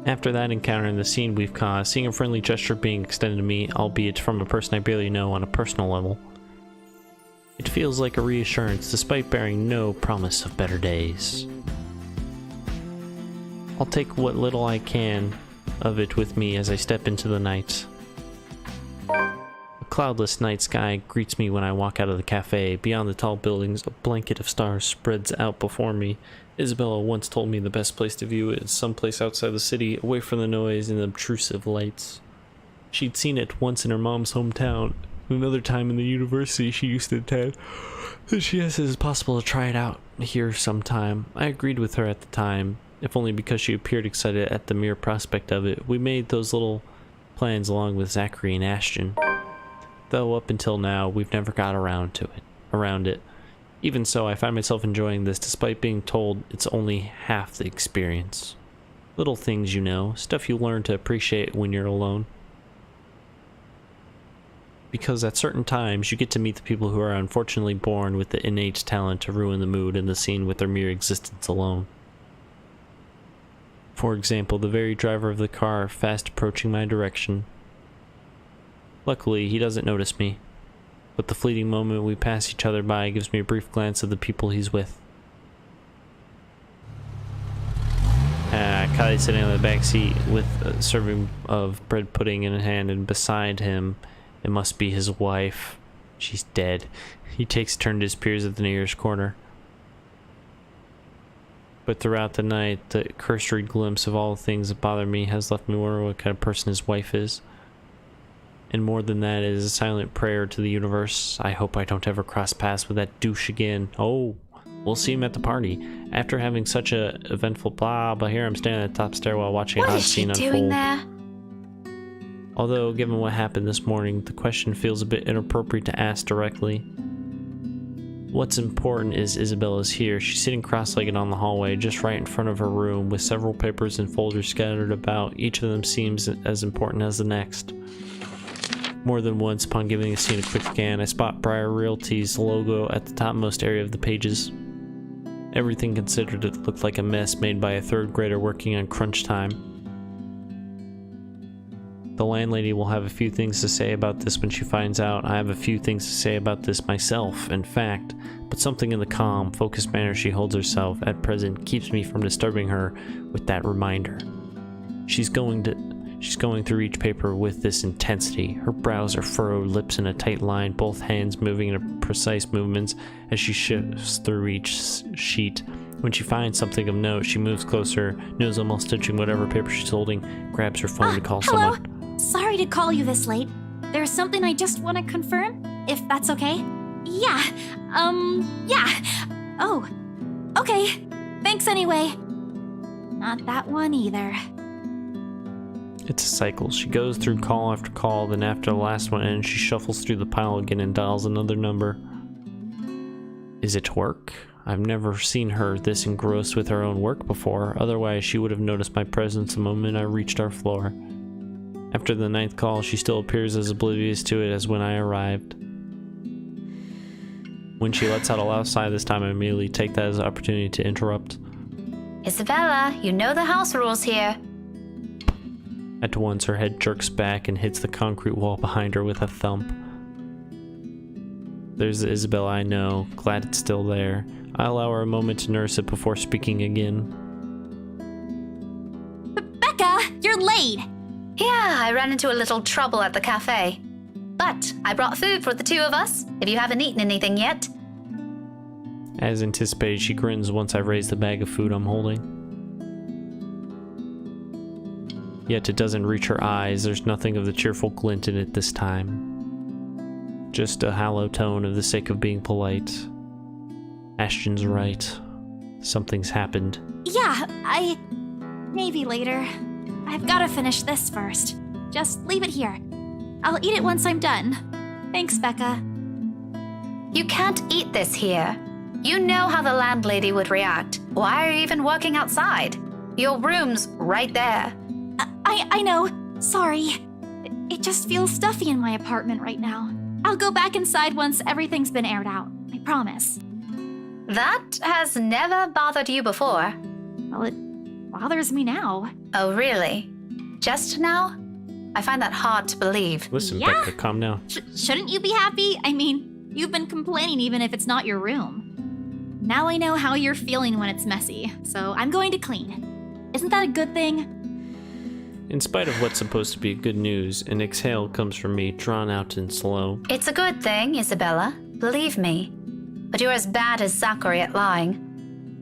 After that encounter and the scene we've caused, seeing a friendly gesture being extended to me, albeit from a person I barely know on a personal level, it feels like a reassurance despite bearing no promise of better days. I'll take what little I can of it with me as I step into the night. A cloudless night sky greets me when I walk out of the cafe. Beyond the tall buildings, a blanket of stars spreads out before me. Isabella once told me the best place to view it is someplace outside the city, away from the noise and obtrusive lights. She'd seen it once in her mom's hometown, another time in the university she used to attend, that she asked if it's possible to try it out here sometime. I agreed with her at the time, if only because she appeared excited at the mere prospect of it. We made those little plans along with Zachary and Ashton, though up until now we've never got around it. Even so, I find myself enjoying this despite being told it's only half the experience. Little things, you know, stuff you learn to appreciate when you're alone. Because at certain times, you get to meet the people who are unfortunately born with the innate talent to ruin the mood and the scene with their mere existence alone. For example, the very driver of the car fast approaching my direction. Luckily, he doesn't notice me, but the fleeting moment we pass each other by gives me a brief glance of the people he's with. Kylie's sitting on the back seat with a serving of bread pudding in hand, and beside him, it must be his wife. She's dead. He takes a turn and disappears at the nearest corner. But throughout the night, the cursory glimpse of all the things that bother me has left me wondering what kind of person his wife is. And more than that, it is a silent prayer to the universe. I hope I don't ever cross paths with that douche again. Oh, we'll see him at the party. After having such a eventful blah, but here I'm standing at the top stairwell watching a hot scene unfold. What is she doing there? Although, given what happened this morning, the question feels a bit inappropriate to ask directly. What's important is Isabella's here. She's sitting cross-legged on the hallway, just right in front of her room, with several papers and folders scattered about. Each of them seems as important as the next. More than once, upon giving the scene a quick scan, I spot Briar Realty's logo at the topmost area of the pages. Everything considered, it looked like a mess made by a third grader working on crunch time. The landlady will have a few things to say about this when she finds out. I have a few things to say about this myself, in fact, but something in the calm, focused manner she holds herself at present keeps me from disturbing her with that reminder. She's going through each paper with this intensity. Her brows are furrowed, lips in a tight line, both hands moving in precise movements as she shifts through each sheet. When she finds something of note, she moves closer, nose almost touching whatever paper she's holding, grabs her phone to call hello. someone. Sorry to call you this late. There's something I just want to confirm, if that's okay. Yeah. Oh. Okay. Thanks anyway. Not that one either. It's a cycle. She goes through call after call, then after the last one ends, she shuffles through the pile again and dials another number. Is it work? I've never seen her this engrossed with her own work before, otherwise she would have noticed my presence the moment I reached our floor. After the 9th call, she still appears as oblivious to it as when I arrived. When she lets out a loud sigh this time, I immediately take that as an opportunity to interrupt. Isabella, you know the house rules here. At once, her head jerks back and hits the concrete wall behind her with a thump. There's the Isabella I know, glad it's still there. I allow her a moment to nurse it before speaking again. Becca, you're late! Yeah, I ran into a little trouble at the cafe. But I brought food for the two of us, if you haven't eaten anything yet. As anticipated, she grins once I raise the bag of food I'm holding. Yet it doesn't reach her eyes. There's nothing of the cheerful glint in it this time. Just a hollow tone of the sake of being polite. Ashton's right. Something's happened. Yeah, maybe later. I've gotta finish this first. Just leave it here. I'll eat it once I'm done. Thanks, Becca. You can't eat this here. You know how the landlady would react. Why are you even working outside? Your room's right there. I know. Sorry. It just feels stuffy in my apartment right now. I'll go back inside once everything's been aired out. I promise. That has never bothered you before. Well, it bothers me now. Oh, really? Just now? I find that hard to believe. Listen, Yeah? Becca, calm down. Shouldn't you be happy? I mean, you've been complaining even if it's not your room. Now I know how you're feeling when it's messy, so I'm going to clean. Isn't that a good thing? In spite of what's supposed to be good news, an exhale comes from me, drawn out and slow. It's a good thing, Isabella. Believe me. But you're as bad as Zachary at lying.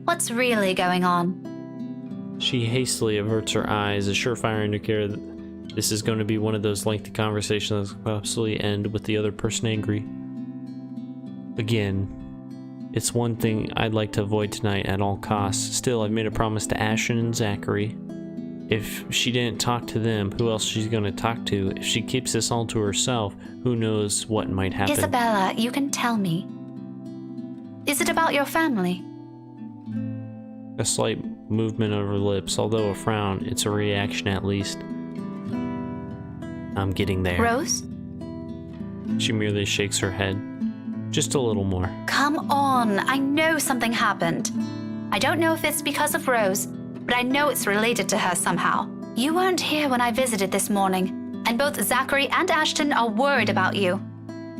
What's really going on? She hastily averts her eyes, a surefire indicator This is going to be one of those lengthy conversations that will absolutely end with the other person angry. Again, it's one thing I'd like to avoid tonight at all costs. Still, I've made a promise to Ashton and Zachary. If she didn't talk to them, who else she's going to talk to? If she keeps this all to herself, who knows what might happen. Isabella, you can tell me. Is it about your family? A slight movement of her lips, although a frown, it's a reaction at least. I'm getting there. Rose? She merely shakes her head. Just a little more. Come on, I know something happened. I don't know if it's because of Rose, but I know it's related to her somehow. You weren't here when I visited this morning, and both Zachary and Ashton are worried about you.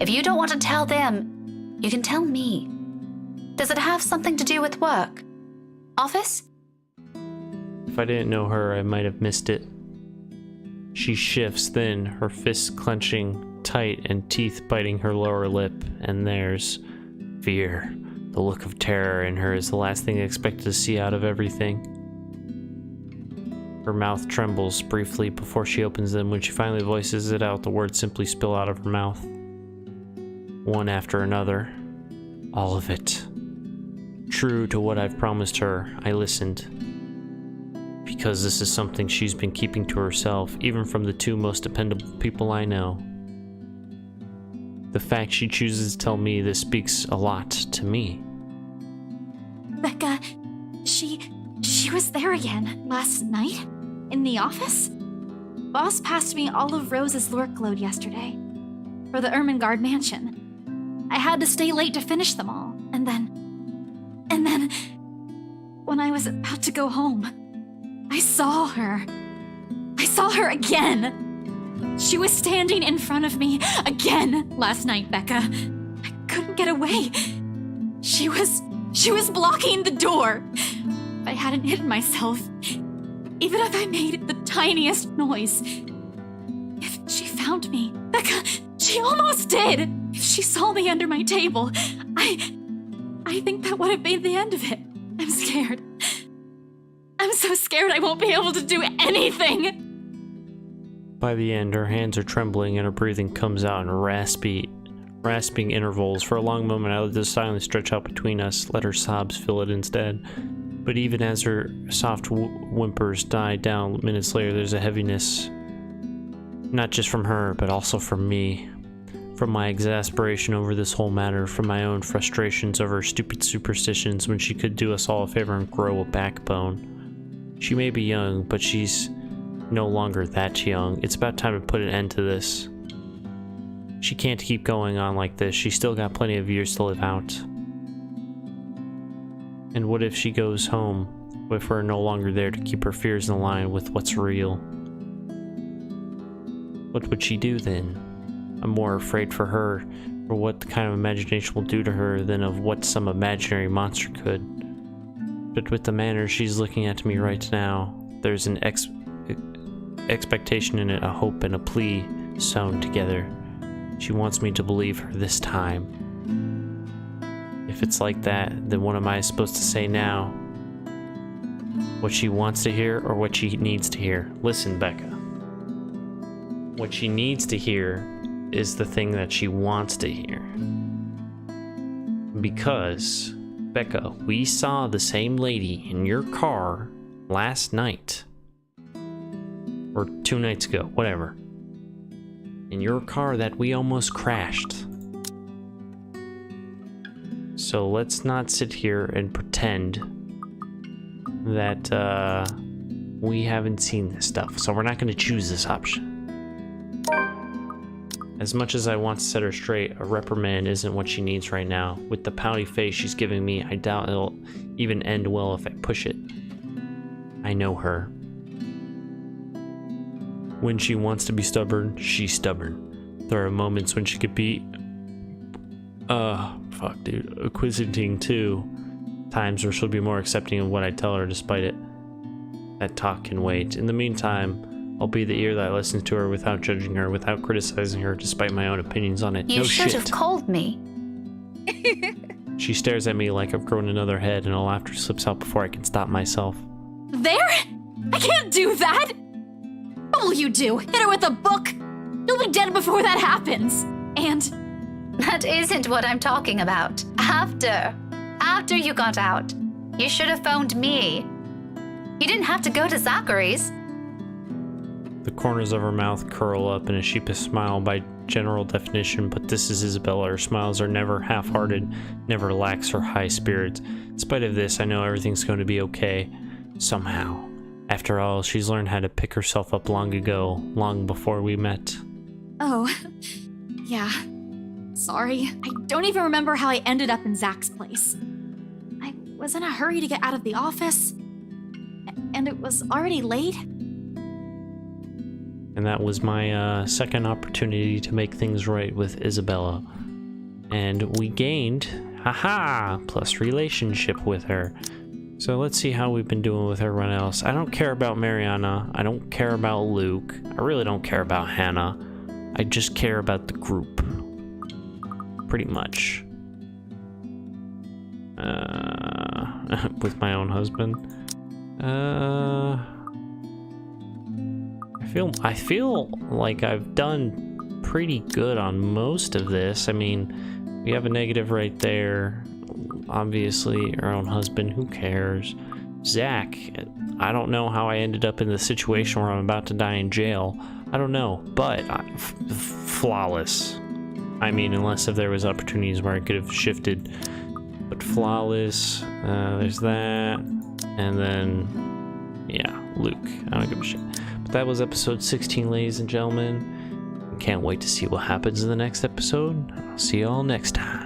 If you don't want to tell them, you can tell me. Does it have something to do with work? Office? If I didn't know her, I might have missed it. She shifts, then, her fists clenching tight and teeth biting her lower lip, and there's fear. The look of terror in her is the last thing I expected to see out of everything. Her mouth trembles briefly before she opens them. When she finally voices it out, the words simply spill out of her mouth. One after another. All of it. True to what I've promised her, I listened. Because this is something she's been keeping to herself, even from the two most dependable people I know. The fact she chooses to tell me this speaks a lot to me. Becca, she was there again last night in the office. Boss passed me all of Rose's workload yesterday for the Ermengarde mansion. I had to stay late to finish them all, and then when I was about to go home, I saw her. I saw her again. She was standing in front of me again last night, Becca. I couldn't get away. She was blocking the door. If I hadn't hidden myself, even if I made the tiniest noise, if she found me, Becca, she almost did. If she saw me under my table, I think that would have been the end of it. I'm scared. I'm so scared I won't be able to do anything. By the end, her hands are trembling and her breathing comes out in rasping intervals. For a long moment, I let the silence stretch out between us, let her sobs fill it instead. But even as her soft whimpers die down minutes later, there's a heaviness. Not just from her, but also from me. From my exasperation over this whole matter, from my own frustrations over stupid superstitions when she could do us all a favor and grow a backbone. She may be young, but she's no longer that young. It's about time to put an end to this. She can't keep going on like this. She's still got plenty of years to live out. And what if she goes home, if we're no longer there to keep her fears in line with what's real? What would she do then? I'm more afraid for her, for what the kind of imagination will do to her, than of what some imaginary monster could. But with the manner she's looking at me right now, there's an expectation in it, a hope and a plea sewn together. She wants me to believe her this time. If it's like that, then what am I supposed to say now? What she wants to hear or what she needs to hear? Listen, Becca. What she needs to hear is the thing that she wants to hear. Because, Becca, we saw the same lady in your car last night. Or 2 nights ago, whatever. In your car that we almost crashed. So let's not sit here and pretend that we haven't seen this stuff. So we're not going to choose this option. As much as I want to set her straight, a reprimand isn't what she needs right now. With the pouty face she's giving me, I doubt it'll even end well if I push it. I know her. When she wants to be stubborn, she's stubborn. There are moments when she could be... acquisiting too. Times where she'll be more accepting of what I tell her despite it. That talk can wait. In the meantime, I'll be the ear that listens to her without judging her, without criticizing her despite my own opinions on it. You No should shit. have called me. She stares at me like I've grown another head and a laughter slips out before I can stop myself. There? I can't do that! What will you do? Hit her with a book? You'll be dead before that happens. And That isn't what I'm talking about. After you got out, you should have phoned me. You didn't have to go to Zachary's. The corners of her mouth curl up in a sheepish smile by general definition, but this is Isabella. Her smiles are never half-hearted, never lax her high spirits. In spite of this, I know everything's going to be okay. Somehow. After all, she's learned how to pick herself up long ago, long before we met. oh, yeah. Sorry. I don't even remember how I ended up in Zach's place. I was in a hurry to get out of the office, and it was already late. And that was my second opportunity to make things right with Isabella. And we gained, plus relationship with her. So let's see how we've been doing with everyone else. I don't care about Mariana. I don't care about Luke. I really don't care about Hannah. I just care about the group. Pretty much. With my own husband. I feel like I've done pretty good on most of this. I mean, we have a negative right there. Obviously, our own husband, who cares? Zach, I don't know how I ended up in the situation where I'm about to die in jail. I don't know, but flawless. I mean, unless if there was opportunities where I could have shifted. But flawless, there's that. And then, yeah, Luke. I don't give a shit. But that was episode 16, ladies and gentlemen. Can't wait to see what happens in the next episode. I'll see y'all next time.